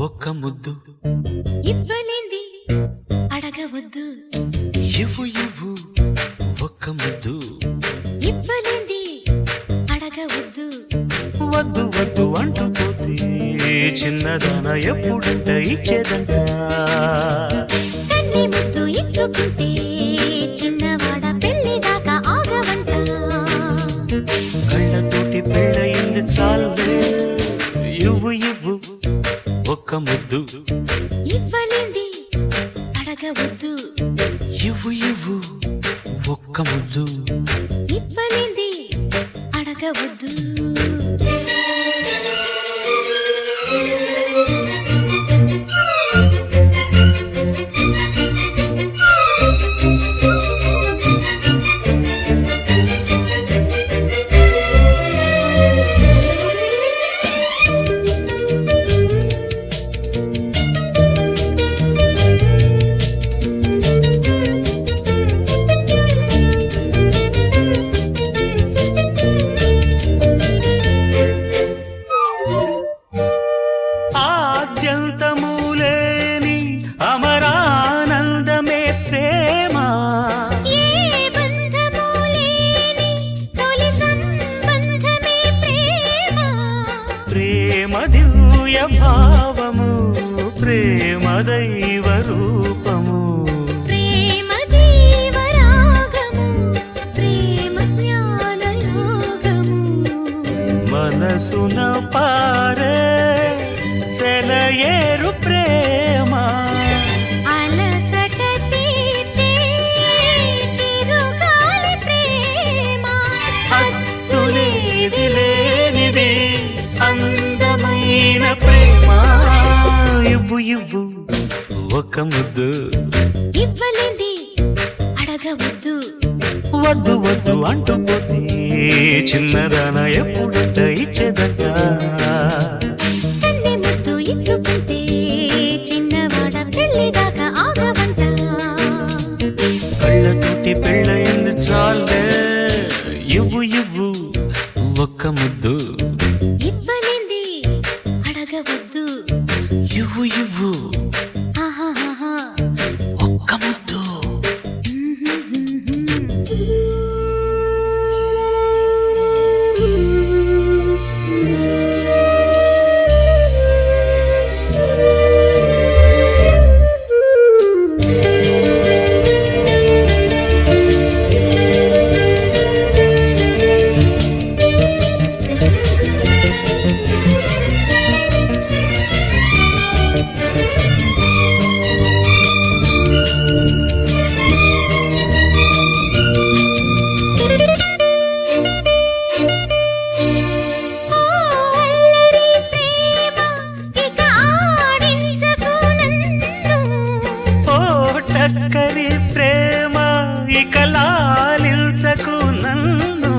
ఒక్క ముద్దు ఇవ్వలేంది అడగవద్దు. ఇవ్వు ఇవ్వు ఒక్క ముద్దు ఇవ్వలేంది అడగవద్దు. వద్దు వద్దు అంటూ పోతే చిన్నదాన ఎప్పుడంట ఇచ్చేదంట. కన్ని ముద్దు ఇచ్చుకుంటే చిన్నవాడ పెళ్లి దాకా ఆగవంట. కళ్ళతోటి పెళ్ళయింది చాలే. ఇవ్వు ఇవ్వు ఒక్క ముద్దు ఇవ్వలేంది అడగవద్దు. ఇవ్వు ఇవ్వు ఒక్క ముద్దు ఇవ్వలేంది అడగవద్దు. ఆద్యంతములేని అమరానందమే ప్రేమ. ఏ బంధము లేని తొలి సంబంధమే ప్రేమ. ప్రేమ దివ్య భావము, ప్రేమ దైవ రూపము. ప్రేమ జీవరాగము, ప్రేమ జ్ఞానయోగము. మనసున పారే సెలయేరు ప్రేమ. అలసట తీర్చే చిరుగాలి ప్రేమ. హద్దులేవి లేనిది అందమైన ప్రేమ. ఇవ్వు ఇవ్వు ఒక ముద్దు ఇవ్వలేంది అడగవద్దు. వద్దు వద్దు అంటూ పోతే చిన్నదాన ఎప్పుడంట ఇచ్చేదంట. కన్నె ముద్దు ఇచ్చుకుంటే చిన్నవాడ పెళ్లి దాకా ఆగవంట. కళ్ళతోటి పెళ్ళయింది చాలే. ఇవ్వు ఇవ్వు ఒక్క ముద్దు ఇవ్వలేంది అడగవద్దు. ఇవ్వు ఇవ్వు ఆహాహా. ఒక్క ముద్దు. చక్కని ప్రేమ ఇక లాలించకు నన్ను.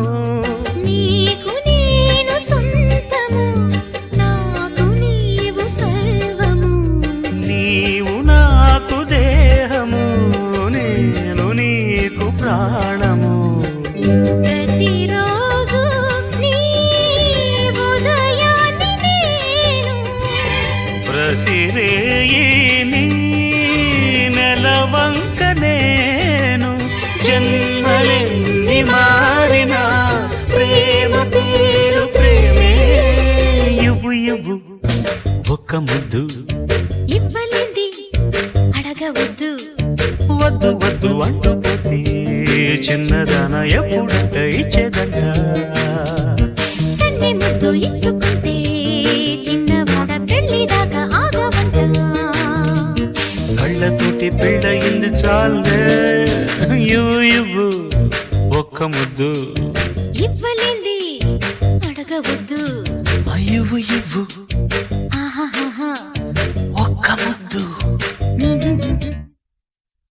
నీకు నేను సొంతము, నాకు నీవు సర్వము. నీవు నాకు దేహము, నేను నీకు ప్రాణము. ప్రతిరోజు నీ ఉదయాన్ని నేను, ప్రతిరేయి నీ నెలవంక నేను. జన్మలెన్ని మారినా ప్రేమ పేరు ప్రేమే. ఇవ్వు ఇవ్వు ఒక్క ముద్దు ఇవ్వలేంది అడగవద్దు. వద్దు వద్దు అంటూ పోతే చిన్నదాన ఎప్పుడంట ఇచ్చేదంట. కన్నె ముద్దు ఇచ్చుకుంటే చిన్నవాడ పెళ్లి దాకా ఆగవంట. కళ్ళతోటి పెళ్ళయింది చాలే. ఇవ్వు ఇవ్వు ఒక్క ముద్దు ఇవ్వలేంది అడగవద్దు. ఇవ్వు ఇవ్వు